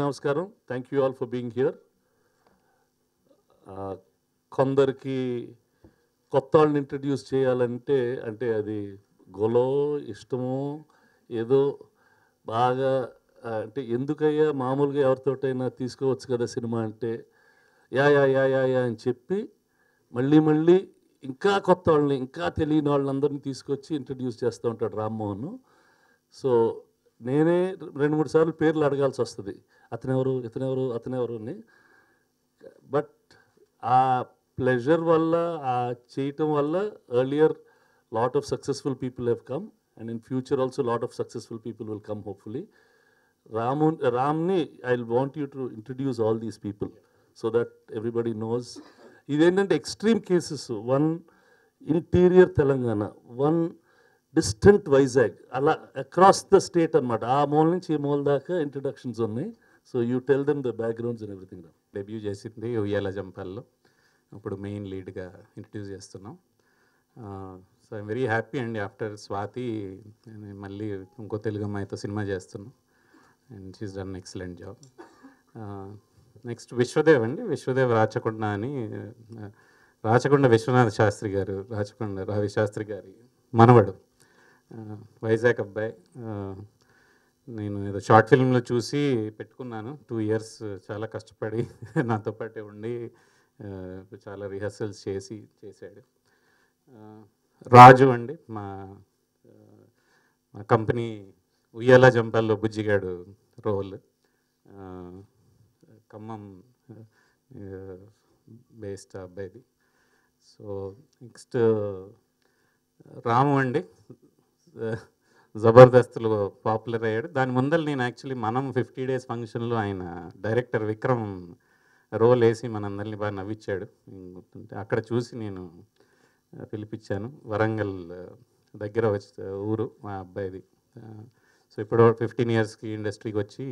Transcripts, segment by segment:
నమస్కారం. Thank you all for being here. కొందరికి కొత్త వాళ్ళని ఇంట్రడ్యూస్ చేయాలంటే అంటే అది గొలో ఇష్టమో ఏదో బాగా అంటే ఎందుకయ్యా మామూలుగా ఎవరితోటైనా తీసుకోవచ్చు కదా సినిమా అంటే yeah yeah yeah yeah yeah అని చెప్పి మళ్ళీ ఇంకా కొత్త వాళ్ళని ఇంకా తెలియని వాళ్ళందరినీ తీసుకొచ్చి ఇంట్రడ్యూస్ చేస్తూ ఉంటాడు రామ్మోహన్. సో నేనే 2-3 సార్లు పేర్లు అడగాల్సి వస్తుంది, అతనెవరు అని. బట్ ఆ ప్లెజర్ వల్ల ఆ చేయటం వల్ల earlier lot of successful people have come and in future also lot of successful people will come hopefully. రామ్ని I want you to introduce all these people so that everybody knows. ఇదేంటంటే extreme cases, one interior Telangana, one distant Vizag, అలా across the state అనమాట. ఆ మూల నుంచి ఈ మూల దాకా ఇంట్రడక్షన్స్ ఉన్నాయి. So you tell them the backgrounds and everything. Debut చేసింది ఉయ్యాల జంపాల్లో, ఇప్పుడు మెయిన్ లీడ్గా ఇంట్రడ్యూస్ చేస్తున్నాం. సో ఐమ్ వెరీ హ్యాపీ అండి. ఆఫ్టర్ స్వాతి మళ్ళీ ఇంకో తెలుగు అమ్మాయితో సినిమా చేస్తున్నాం and she's done excellent job. Next Vishwadev అండి, విశ్వదేవ్ రాచకొండ అని, రాచకొండ విశ్వనాథ శాస్త్రి గారు, రాచకొండ రవి శాస్త్రి గారి మనవడు, వైజాగ్ అబ్బాయి. నేను ఏదో షార్ట్ ఫిల్మ్లో చూసి పెట్టుకున్నాను. 2 years చాలా కష్టపడి నాతో పాటే ఉండి చాలా రిహర్సల్స్ చేశాడు. రాజు అండి, మా కంపెనీ ఉయ్యాల జంపాల్లో బుజ్జిగాడు రోల్, ఖమ్మం బేస్డ్ అబ్బాయిది. సో నెక్స్ట్ రాము అండి, జబర్దస్త్లో పాపులర్ అయ్యాడు. దాని ముందర నేను యాక్చువల్లీ మనం 50 days ఫంక్షన్లో ఆయన డైరెక్టర్ విక్రమ్ రోల్ వేసి మనందరినీ బాగా నవ్వించాడు. అక్కడ చూసి నేను పిలిపించాను. వరంగల్ దగ్గర ఊరు మా అబ్బాయిది. సో ఇప్పుడు 15 yearsకి ఇండస్ట్రీకి వచ్చి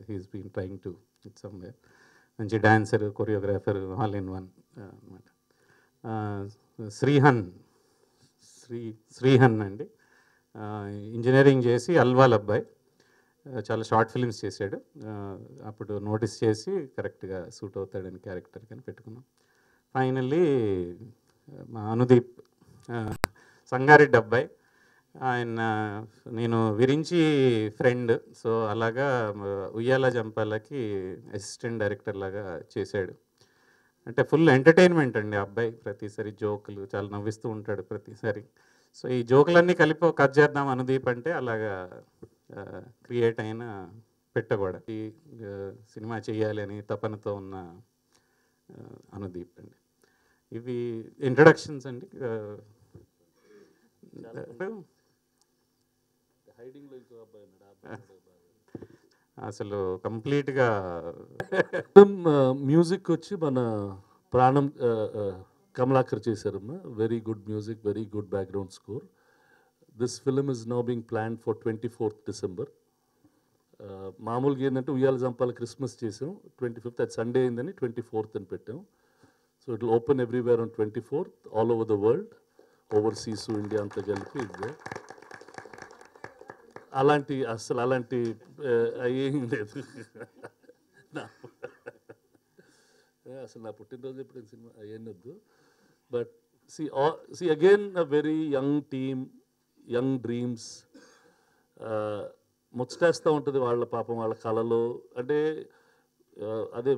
he's been trying to it somewhere. మంచి dancer, choreographer, all in one అనమాట. శ్రీహన్ అండి, ఇంజనీరింగ్ చేసి అల్వాల్ అబ్బాయి, చాలా షార్ట్ ఫిల్మ్స్ చేశాడు. అప్పుడు నోటీస్ చేసి కరెక్ట్గా సూట్ అవుతాడని క్యారెక్టర్ కానీ పెట్టుకున్నాం. ఫైనల్లీ మా అనుదీప్, సంగారెడ్డి అబ్బాయి. ఆయన నేను విరించి ఫ్రెండ్, సో అలాగా ఉయ్యాల జంపాలకి అసిస్టెంట్ డైరెక్టర్ లాగా చేశాడు. అంటే ఫుల్ ఎంటర్టైన్మెంట్ అండి అబ్బాయి, ప్రతిసారి జోకులు చాలా నవ్విస్తూ ఉంటాడు ప్రతిసారి. సో ఈ జోకులన్నీ కలిపి కట్ చేద్దాం అనుదీప్ అంటే అలాగా క్రియేట్ అయిన పెట్టకూడ ఈ సినిమా చేయాలి అని తపనతో ఉన్న అనుదీప్ అండి. ఇవి ఇంట్రడక్షన్స్ అండి. అసలు కంప్లీట్గా మ్యూజిక్ వచ్చి మన ప్రాణం కమలాకర్ చేశారమ్మా. Very good music, very good background score. This film is now being planned for 24th December. మామూలుగా ఏంటంటే ఉయ్యాల జంపాల క్రిస్మస్ చేసాం, 25th అది సండే అయిందని 24th అని పెట్టాం. So it will open everywhere on 24th all over the world, overseas, India అంతా కలిపి. అలాంటి ఏం లేదు. అసలు నా పుట్టినరోజు ఎప్పుడు సినిమా అయ్యొద్దు. But see again a very young team, young dreams. ముచ్చటేస్తూ ఉంటుంది వాళ్ళ పాపం, వాళ్ళ కళలో. అంటే అదే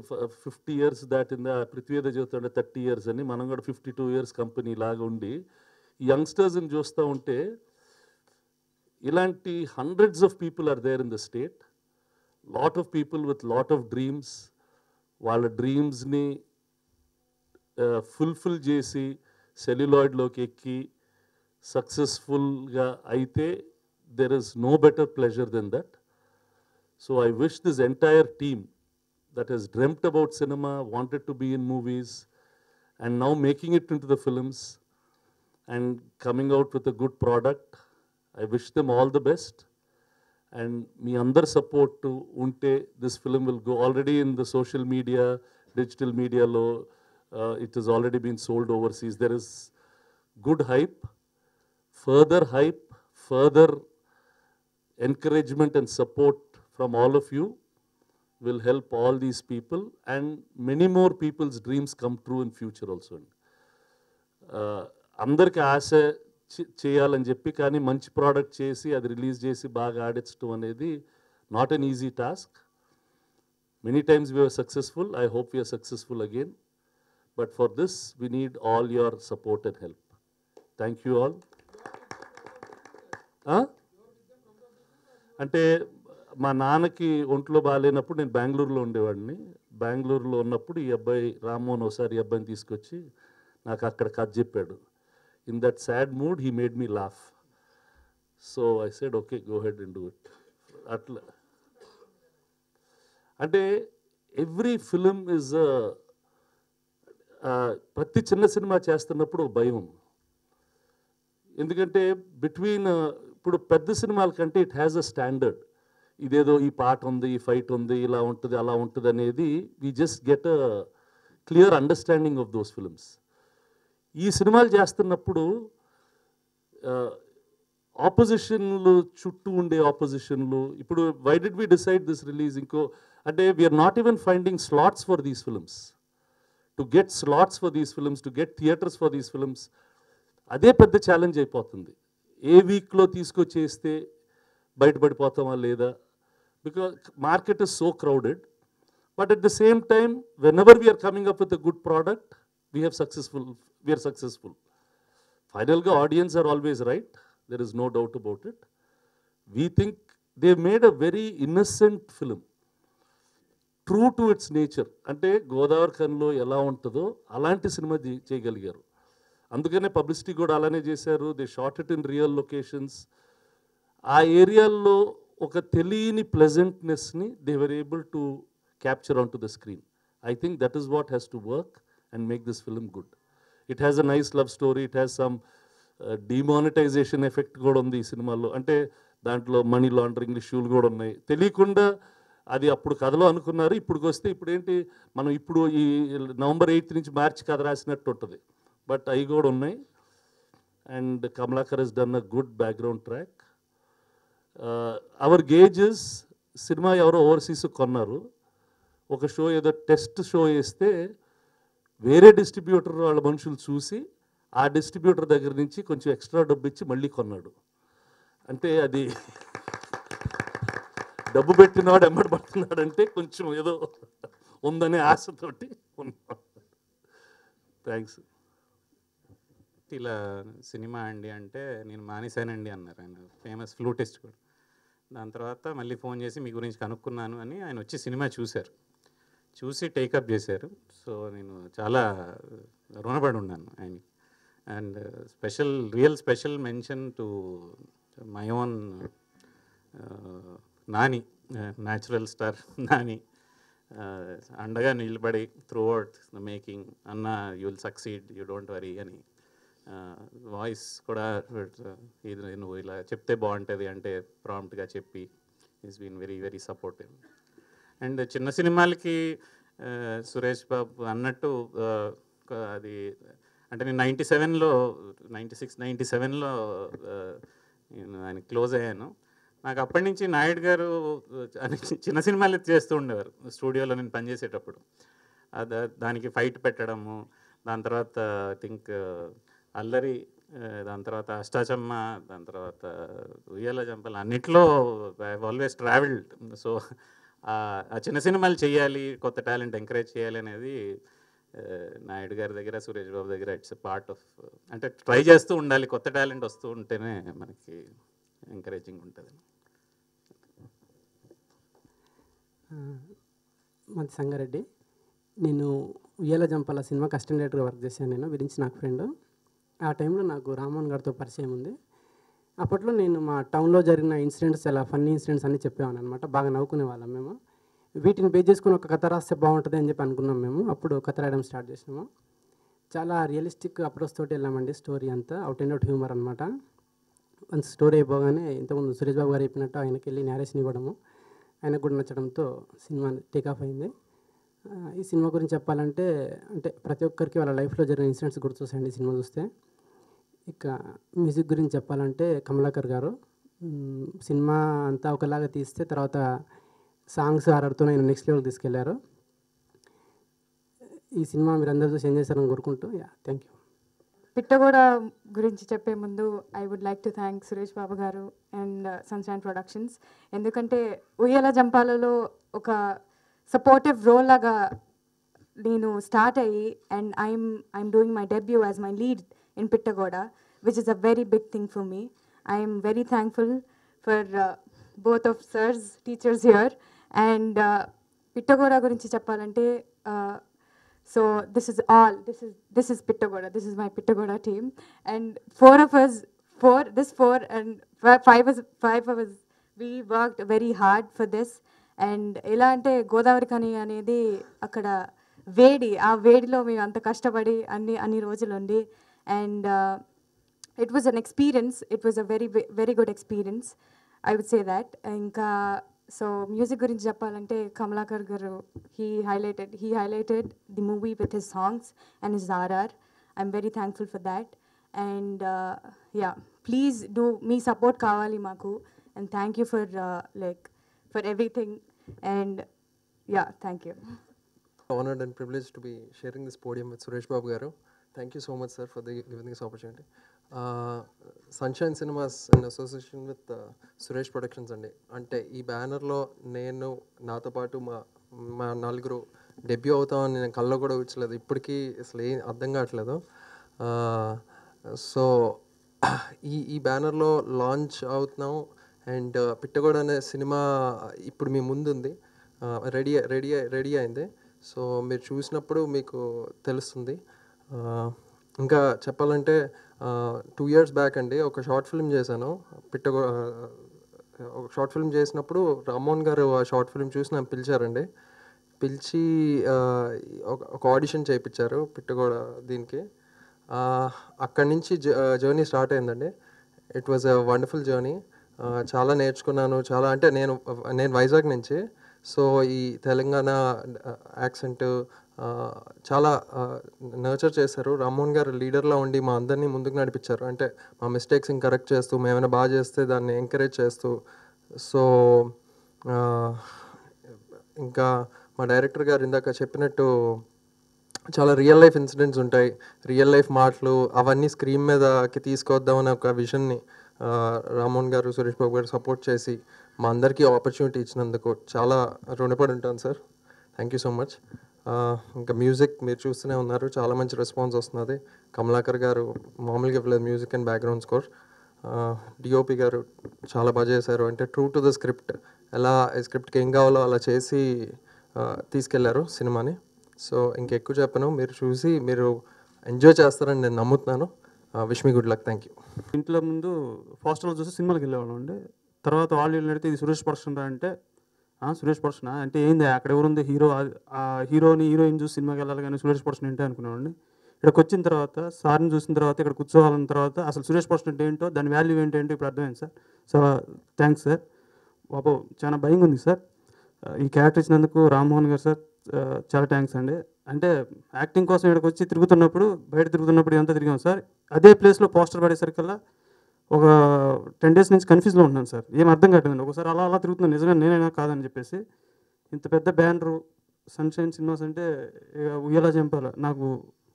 50 years దాటిందా, పృథ్వీ ఏదో చెబుతుంటే 30 years అని, మనం కూడా 52 years కంపెనీ లాగా ఉండి యంగ్స్టర్స్ని చూస్తూ ఉంటే ఇలాంటి hundreds of people are there in the state. Lot of people with lot of dreams. వాళ్ళ డ్రీమ్స్ని ఫుల్ఫిల్ చేసి సెల్యులాయిడ్లోకి ఎక్కి సక్సెస్ఫుల్గా అయితే there is no better pleasure than that. So I wish this entire team that has dreamt about cinema, wanted to be in movies, and now making it into the films and coming out with a good product, I wish them all the best. And మీ అందరి support ఉంటే this film will go already in the social media, digital media lo, it has already been sold overseas. There is good hype, further encouragement and support from all of you. will help all these people and many more people's dreams come true in future also. అందరికి ఆశ చేయాలని చెప్పి కానీ మంచి product చేసి అది release చేసి బాగా ఆడించడం అనేది not an easy task. Many times we were successful. I hope we are successful again. But for this, we need all your support and help. Thank you all. అంటే మా నాన్నకి ఒంట్లో బాగాలేనప్పుడు నేను బెంగళూరులో ఉండేవాడిని. బెంగళూరులో ఉన్నప్పుడు ఈ అబ్బాయి రామ్మోహన్ ఒకసారి ఈ అబ్బాయిని తీసుకొచ్చి నాకు అక్కడ కథ చెప్పాడు. In that sad mood he made me laugh. So I said okay go head and do it. అట్లా అంటే ఎవ్రీ ఫిలిం ఈజ్ ప్రతి చిన్న సినిమా చేస్తున్నప్పుడు భయం. ఎందుకంటే బిట్వీన్ ఇప్పుడు పెద్ద సినిమాల కంటే ఇట్ హ్యాస్ అ స్టాండర్డ్. ఇదేదో ఈ పాట ఉంది, ఈ ఫైట్ ఉంది, ఇలా ఉంటుంది, అలా ఉంటుంది అనేది we just get a clear understanding of those films. ఈ సినిమాలు చేస్తున్నప్పుడు ఆపోజిషన్లు చుట్టూ ఉండే ఆపోజిషన్లు ఇప్పుడు why did we decide this release ఇంకో అంటే we are not even finding slots for these films. To get slots for these films, to get theatres for these films, అదే పెద్ద ఛాలెంజ్ అయిపోతుంది. ఏ వీక్లో తీసుకొచ్చేస్తే బయటపడిపోతామా లేదా, because market is so crowded. But at the same time when ever we are coming up with a good product we're successful. ఫైనల్గా audience are always right, there is no doubt about it. We think they made a very innocent film, true to its nature. అంటే గోదావరి ఖన్లో ఎలా ఉంటుందో అలాంటి cinema చేయగలిగారు. అందుకనే publicity కూడా అలానే చేశారు. They shot it in real locations. ఆ ఏరియాల్లో ఒక తెలియని ప్లెజెంట్నెస్ని they were able to capture on to the screen. I think that is what has to work and make this film good. It has a nice love story, it has some demonetization effect కూడా ఉంది ఈ సినిమాలో. అంటే దాంట్లో money laundering ఇష్యూలు కూడా ఉన్నాయి. తెలియకుండా అది అప్పుడు కథలో అనుకున్నారు, ఇప్పుడుకి వస్తే ఇప్పుడేంటి మనం ఇప్పుడు ఈ November 8th నుంచి మార్చి కథ రాసినట్టు ఉంటుంది. బట్ అవి కూడా ఉన్నాయి. And Kamalakar he's done a good background track. అవర్ గేజెస్ సినిమా ఎవరో ఓవర్సీస్ కొన్నారు. ఒక షో ఏదో టెస్ట్ షో వేస్తే వేరే డిస్ట్రిబ్యూటర్ వాళ్ళ మనుషులు చూసి ఆ డిస్ట్రిబ్యూటర్ దగ్గర నుంచి కొంచెం ఎక్స్ట్రా డబ్బు ఇచ్చి మళ్ళీ కొన్నాడు. అంటే అది డబ్బు పెట్టినవాడు ఎమ్మడి పడుతున్నాడంటే కొంచెం ఏదో ఉందనే ఆశతోటి ఉన్నాం. థ్యాంక్స్. ఇలా సినిమా అండి అంటే నేను మానేశానండి అన్నారు ఆయన, ఫేమస్ ఫ్లూటిస్ట్ కూడా. దాని తర్వాత మళ్ళీ ఫోన్ చేసి మీ గురించి కనుక్కున్నాను అని ఆయన వచ్చి సినిమా చూశారు, చూసి టేకప్ చేశారు. సో నేను చాలా రుణపడి ఉన్నాను ఆయన. And real special mention to my own Nani, natural star Nani. అండగా నిలబడి త్రూ అవుట్ ద మేకింగ్, అన్న you will succeed, you don't worry అని. వాయిస్ కూడా ఇది నువ్వు ఇలా చెప్తే బాగుంటుంది అంటే ప్రాంప్ట్గా చెప్పి is been very very supportive. And చిన్న సినిమాలకి సురేష్ బాబు అన్నట్టు అది అంటే నేను 96-97లో నేను ఆయన క్లోజ్ అయ్యాను. నాకు అప్పటి నుంచి నాయుడు గారు చిన్న సినిమాలు చేస్తూ ఉండేవారు స్టూడియోలో నేను పనిచేసేటప్పుడు. దానికి ఫైట్ పెట్టడము, దాని తర్వాత ఐ థింక్ అల్లరి, దాని తర్వాత అష్టాచమ్మ, దాని తర్వాత ఉయ్యాల జంపలు, అన్నిట్లో ఐ ఆల్వేస్ ట్రావెల్డ్. సో ఆ చిన్న సినిమాలు చేయాలి, కొత్త టాలెంట్ ఎంకరేజ్ చేయాలి అనేది నాయుడు గారి దగ్గర, సురేష్ బాబు దగ్గర ఇట్స్ పార్ట్ ఆఫ్, అంటే ట్రై చేస్తూ ఉండాలి, కొత్త టాలెంట్ వస్తూ ఉంటేనే మనకి ఎంకరేజింగ్ ఉంటుంది. మాది సంగారెడ్డి. నేను ఉయ్యాల జంపాల సినిమాకి అసిస్టెంట్ డైరెక్టర్గా వర్క్ చేశాను. నేను విరించి నాకు ఫ్రెండ్. ఆ టైంలో నాకు రామ్మోహన్ గారితో పరిచయం ఉంది. అప్పట్లో నేను మా టౌన్లో జరిగిన ఇన్సిడెంట్స్, చాలా ఫన్నీ ఇన్సిడెంట్స్ అన్నీ చెప్పేవాను అనమాట. బాగా నవ్వుకునే వాళ్ళం మేము. వీటిని బేస్ చేసుకుని ఒక కథ రాస్తే బాగుంటుంది అని చెప్పి అనుకున్నాం మేము. అప్పుడు కథ రాయడం స్టార్ట్ చేసినాము. చాలా రియలిస్టిక్ అప్రోచ్ తోటి వెళ్ళామండి. స్టోరీ అంతా అవుట్ అండ్ అవుట్ హ్యూమర్ అనమాట. వన్స్ స్టోరీ అయిపోగానే ఇంతకుముందు సురేష్ బాబు గారు చెప్పినట్టు ఆయనకి వెళ్ళి నేరేషన్ ఇవ్వడము, ఆయనకు కూడా నచ్చడంతో సినిమా టేకాఫ్ అయింది. ఈ సినిమా గురించి చెప్పాలంటే అంటే ప్రతి ఒక్కరికి వాళ్ళ లైఫ్లో జరిగిన ఇన్సిడెంట్స్ గుర్తొస్తాయండి ఈ సినిమా చూస్తే. ఇక మ్యూజిక్ గురించి చెప్పాలంటే కమలాకర్ గారు సినిమా అంతా ఒకలాగా తీస్తే తర్వాత సాంగ్స్ ఆర్ఆర్తో నేను నెక్స్ట్ లెవెల్ తీసుకెళ్లారు. ఈ సినిమా మీరు అందరూ చూసి ఎంజాయ్ చేస్తారని కోరుకుంటూ థ్యాంక్ యూ. పిట్టగోడ గురించి చెప్పే ముందు I would like to thank Suresh Babu garu and sunshine productions. ఎందుకంటే ఉయ్యాల జంపాలలో ఒక సపోర్టివ్ రోల్ లాగా నేను స్టార్ట్ అయ్యి and I'm doing my debut as my lead in Pittagoda, which is a very big thing for me. I'm very thankful for both of sirs, teachers here. And Pittagoda gurinchi cheppalante, so this is Pittagoda, this is my Pittagoda team, and four of us we worked very hard for this. And ela ante Godavari Kani anedi akkada vedi, aa vedilo మేము అంత కష్టపడి అన్ని రోజులు ఉండి, and it was an experience, it was a very good experience, I would say that. Inka so music gurinchi cheppalante Kamalakar garu he highlighted the movie with his songs and his RR. I'm very thankful for that. And yeah, please do me support kavali maku, and thank you for for everything. And yeah, thank you. Honored and privileged to be sharing this podium with Suresh Babu garu. Thank you so much, sir, for giving this opportunity. Sunshine Cinemas in association with Suresh Productions అండి. అంటే ఈ బ్యానర్లో నేను నాతో పాటు మా నలుగురు debut అవుతామని నేను కళ్ళలో కూడా వచ్చలేదు, ఇప్పటికీ అసలు ఏం అర్థం కావట్లేదు. సో ఈ బ్యానర్లో లాంచ్ అవుతున్నాం. అండ్ పిట్టగోడ అనే సినిమా ఇప్పుడు మీ ముందుంది, రెడీ అయింది. సో మీరు చూసినప్పుడు మీకు తెలుస్తుంది. ఇంకా చెప్పాలంటే 2 years బ్యాక్ అండి ఒక షార్ట్ ఫిల్మ్ చేశాను. ఒక షార్ట్ ఫిల్మ్ చేసినప్పుడు రామ్మోహన్ గారు ఆ షార్ట్ ఫిల్మ్ చూసి నన్ను పిలిచారండి. పిలిచి ఒక ఆడిషన్ చేయించారు పిట్టగోడ దీనికి. అక్కడి నుంచి జర్నీ స్టార్ట్ అయిందండి. It was a wonderful journey. చాలా నేర్చుకున్నాను. చాలా అంటే నేను వైజాగ్ నుంచి, సో ఈ తెలంగాణ యాక్సెంట్ చాలా నర్చర్ చేశారు. రామ్మోహన్ గారు లీడర్లా ఉండి మా అందరినీ ముందుకు నడిపించారు. అంటే మా మిస్టేక్స్ని కరెక్ట్ చేస్తూ, మేమైనా బాగా చేస్తే దాన్ని ఎంకరేజ్ చేస్తూ. సో ఇంకా మా డైరెక్టర్ గారు ఇందాక చెప్పినట్టు చాలా రియల్ లైఫ్ ఇన్సిడెంట్స్ ఉంటాయి, రియల్ లైఫ్ మాటలు, అవన్నీ స్క్రీన్ మీదకి తీసుకొద్దామని ఒక విజన్ని రామ్మోహన్ గారు, సురేష్ బాబు గారు సపోర్ట్ చేసి మా అందరికీ ఆపర్చునిటీ ఇచ్చినందుకు చాలా రుణపడి ఉంటాను sir. Thank you so much. ఇంకా మ్యూజిక్ మీరు చూస్తూనే ఉన్నారు, చాలా మంచి రెస్పాన్స్ వస్తున్నది. కమలాకర్ గారు మామూలుగా ఇవ్వలేదు music and background score. DOP గారు చాలా బాగా చేశారు. అంటే ట్రూ టు ద స్క్రిప్ట్, ఎలా స్క్రిప్ట్కి ఏం కావాలో అలా చేసి తీసుకెళ్లారు సినిమాని. సో ఇంకెక్కువ చెప్పను, మీరు చూసి మీరు ఎంజాయ్ చేస్తారని నేను నమ్ముతున్నాను. Wish me good luck. Thank you. ఇంట్లో ముందు ఫాస్టర్లో చూసి సినిమాకి వెళ్ళేవాళ్ళం అండి. తర్వాత వాళ్ళు అడిగితే ఇది సురేష్ పర్సన్ రా అంటే, సురేష్ పర్సన్ అంటే ఏంది అక్కడ ఎవరుంది హీరోని హీరోయిన్ చూసి సినిమాకి వెళ్ళాలి కానీ సురేష్ పర్సన్ ఏంటి అనుకునేవాడిని. ఇక్కడికి వచ్చిన తర్వాత సార్ని చూసిన తర్వాత ఇక్కడ కూర్చోవాలన్న తర్వాత అసలు సురేష్ పర్సన్ అంటే ఏంటో, దాని వాల్యూ ఏంటంటే ఇప్పుడు అర్థమైంది సార్. So thanks sir. బాబు చాలా భయంగా ఉంది సార్. ఈ క్యారెక్టర్ ఇచ్చినందుకు రామ్మోహన్ గారు సార్ చాలా థ్యాంక్స్ అండి. అంటే యాక్టింగ్ కోసం ఇక్కడికి వచ్చి బయట తిరుగుతున్నప్పుడు ఇదంతా తిరిగాం సార్. అదే ప్లేస్లో పోస్టర్ పడేసరికల్లా ఒక 10 days నుంచి కన్ఫ్యూజ్లో ఉన్నాను సార్. ఏం అర్థం కావట్లేదు. ఒకసారి అలా తిరుగుతున్నాను, నిజంగా నేనైనా కాదని చెప్పేసి. ఇంత పెద్ద బ్యానరు సన్షైన్ సినిమాస్ అంటే ఉయ్యాల జంపాల, నాకు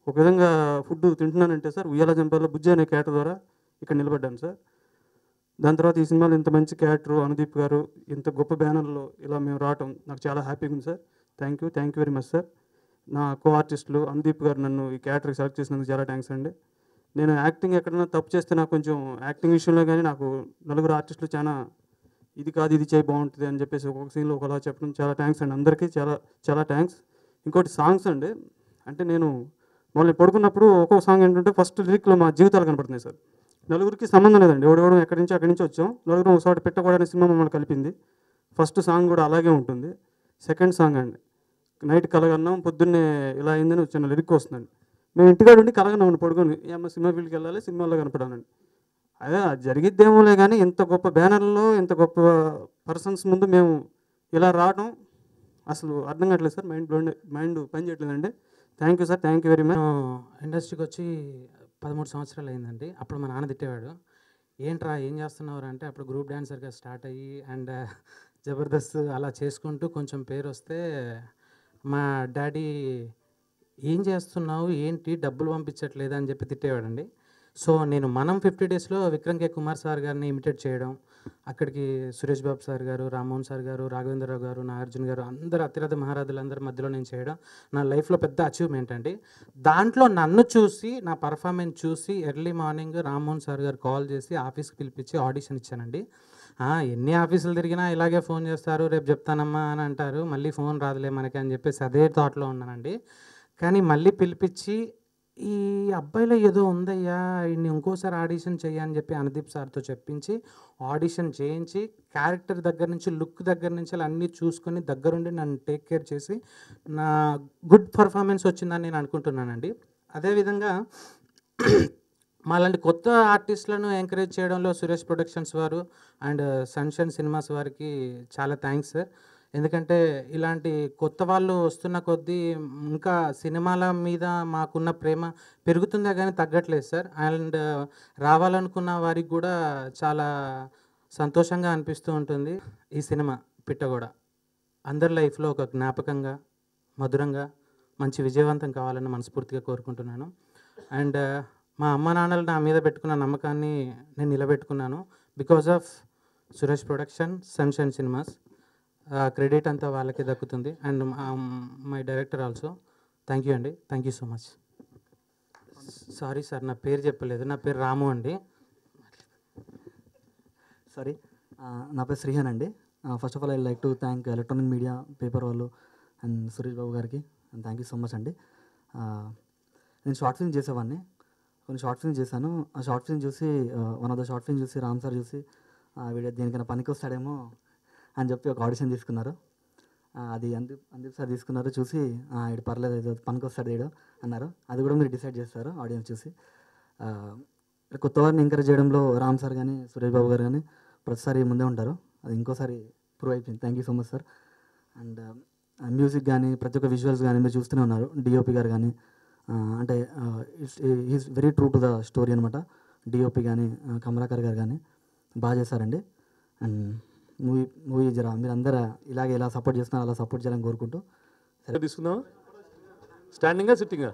ఒక విధంగా ఫుడ్ తింటున్నానంటే సార్ ఉయ్యాల జంపాల బుజ్జి అనే క్యారెక్టర్ ద్వారా ఇక్కడ నిలబడ్డాను సార్. దాని తర్వాత ఈ సినిమాలో ఇంత మంచి క్యారెక్టర్ అనుదీప్ గారు ఇంత గొప్ప బ్యానర్లో ఇలా మేము రావటం నాకు చాలా హ్యాపీగా ఉంది sir. Thank you very much sir. నా కో ఆర్టిస్టులు అనుదీప్ గారు నన్ను ఈ క్యారెక్టర్కి సెలెక్ట్ చేసినందుకు చాలా థ్యాంక్స్ అండి. నేను యాక్టింగ్ ఎక్కడైనా తప్పు చేస్తే నాకు కొంచెం యాక్టింగ్ విషయంలో కానీ నాకు నలుగురు ఆర్టిస్టులు చాలా ఇది కాదు ఇది చేయి బాగుంటుంది అని చెప్పేసి ఒక్కొక్క సీన్లో ఒకలా చెప్పడం చాలా థ్యాంక్స్ అండి. అందరికీ చాలా చాలా థ్యాంక్స్. ఇంకోటి సాంగ్స్ అండి. అంటే నేను మళ్ళీ పడుకున్నప్పుడు ఒక్కొక్క సాంగ్ ఏంటంటే ఫస్ట్ లిరిక్లో మా జీవితాలు కనపడుతున్నాయి సార్. నలుగురికి సంబంధం లేదండి, ఎవడెవడం అక్కడి నుంచి వచ్చాం, నలుగురు ఒకసారి పెట్టకూడని సినిమా మమ్మల్ని కలిపింది. ఫస్ట్ సాంగ్ కూడా అలాగే ఉంటుంది. సెకండ్ సాంగ్ అండి, నైట్ కలగన్నాం పొద్దున్నే ఇలా అయిందని వచ్చిన లిరిక్ వస్తుందండి. మేము ఇంటికాడ ఉండి కలగన్నాం పడుకొని, ఏమన్నా సినిమా ఫీల్డ్కి వెళ్ళాలి, సినిమాల్లో కనపడానండి. అదే జరిగిద్దేమోలే కానీ ఇంత గొప్ప బ్యానర్లో ఇంత గొప్ప పర్సన్స్ ముందు మేము ఇలా రావడం అసలు అర్థం కావట్లేదు సార్. మైండ్ పని చేయట్లేదండి. Thank you sir. Thank you very much. ఇండస్ట్రీకి వచ్చి 13 సంవత్సరాలు అయిందండి. అప్పుడు మా నాన్న తిట్టేవాడు, ఏంట్రా ఏం చేస్తున్నారు అంటే అప్పుడు గ్రూప్ డాన్సర్గా స్టార్ట్ అయ్యి అండ్ జబర్దస్త్ అలా చేసుకుంటూ కొంచెం పేరు వస్తే మా డాడీ ఏం చేస్తున్నావు ఏంటి డబ్బులు పంపించట్లేదు అని చెప్పి తిట్టేవాడండి. సో నేను మనం 50 డేస్లో విక్రమ్ కే కుమార్ సార్ గారిని ఇమిటేట్ చేయడం, అక్కడికి సురేష్ బాబు సార్ గారు, రామ్మోహన్ సార్ గారు, రాఘవేంద్రరావు గారు, నాగార్జున గారు అందరూ అతిరథ మహారాజులందరి మధ్యలో నేను చేయడం నా లైఫ్లో పెద్ద అచీవ్మెంట్ అండి. దాంట్లో నన్ను చూసి నా పర్ఫార్మెన్స్ చూసి ఎర్లీ మార్నింగ్ రామ్మోహన్ సార్ గారు కాల్ చేసి ఆఫీస్కి పిలిపించి ఆడిషన్ ఇచ్చానండి. ఎన్ని ఆఫీసులు తిరిగినా ఇలాగే ఫోన్ చేస్తారు, రేపు చెప్తానమ్మా అని అంటారు, మళ్ళీ ఫోన్ రాదులే మనకి అని చెప్పేసి అదే థాట్లో ఉన్నానండి. కానీ మళ్ళీ పిలిపించి ఈ అబ్బాయిలో ఏదో ఉందయ్యా, ఈయన్ని ఇంకోసారి ఆడిషన్ చెయ్యని చెప్పి అనుదీప్ సార్తో చెప్పించి ఆడిషన్ చేయించి క్యారెక్టర్ దగ్గర నుంచి లుక్ దగ్గర నుంచి అన్నీ చూసుకొని దగ్గరుండి నన్ను టేక్ కేర్ చేసి నా గుడ్ పర్ఫార్మెన్స్ వచ్చిందని నేను అనుకుంటున్నానండి. అదేవిధంగా మాలాంటి కొత్త ఆర్టిస్టులను ఎంకరేజ్ చేయడంలో సురేష్ ప్రొడక్షన్స్ వారు అండ్ సన్షైన్ సినిమాస్ వారికి చాలా థ్యాంక్స్ సార్. ఎందుకంటే ఇలాంటి కొత్త వాళ్ళు వస్తున్న కొద్దీ ఇంకా సినిమాల మీద మాకున్న ప్రేమ పెరుగుతుందే కానీ తగ్గట్లేదు సార్. అండ్ రావాలనుకున్న వారికి కూడా చాలా సంతోషంగా అనిపిస్తూ ఉంటుంది. ఈ సినిమా పిట్టగోడ అందరి లైఫ్లో ఒక జ్ఞాపకంగా మధురంగా మంచి విజయవంతం కావాలని మనస్ఫూర్తిగా కోరుకుంటున్నాను. అండ్ మా అమ్మ నాన్నలు నా మీద పెట్టుకున్న నమ్మకాన్ని నేను నిలబెట్టుకున్నాను. Because of Suresh production, Sunshine cinemas. Credit అంతా వాళ్ళకి దక్కుతుంది. And my director also. Thank you అండి. Thank you so much. Sorry sir, నా పేరు చెప్పలేదు. నా పేరు రాము అండి. సారీ, నా పేరు శ్రీహాన్ అండి. First of all I like to thank electronic media paper వాళ్ళు అండ్ సురేష్ బాబు గారికి and thank you so much అండి. నేను షార్ట్ ఫిల్మ్ చేసేవాడిని, కొన్ని షార్ట్ ఫిల్మ్ చేశాను. ఆ షార్ట్ ఫిల్మ్ చూసి one of the short film చూసి రామ్ సార్ చూసి వీడియో దేనికైనా పనికి వస్తాడేమో అని చెప్పి ఒక ఆడిషన్ తీసుకున్నారు. అది అందీప్ సార్ తీసుకున్నారు. చూసి ఇది పర్లేదు, ఏదో పనికి వస్తాడు వీడు అన్నారు. అది కూడా మీరు డిసైడ్ చేస్తారు ఆడియన్స్ చూసి. కొత్త వారిని ఎంకరేజ్ చేయడంలో రామ్ సార్ కానీ సురేష్ బాబు గారు కానీ ప్రతిసారి ముందే ఉంటారు. అది ఇంకోసారి ప్రూవ్ అయిపోయింది. Thank you so much sir. And music కానీ ప్రతి ఒక్క విజువల్స్ కానీ మీరు చూస్తూనే ఉన్నారు. డిఓపి గారు కానీ అంటే is very true to the story అనమాట. డిఓపి కానీ కమలాకర్ గారు కానీ బాగా చేశారండి. అండ్ మూవీ జరా మీరు అందరూ ఇలాగే ఇలా సపోర్ట్ చేస్తున్నారు, అలా సపోర్ట్ చేయాలని కోరుకుంటూ. తీసుకుందాం. స్టాండింగా సిట్టింగా?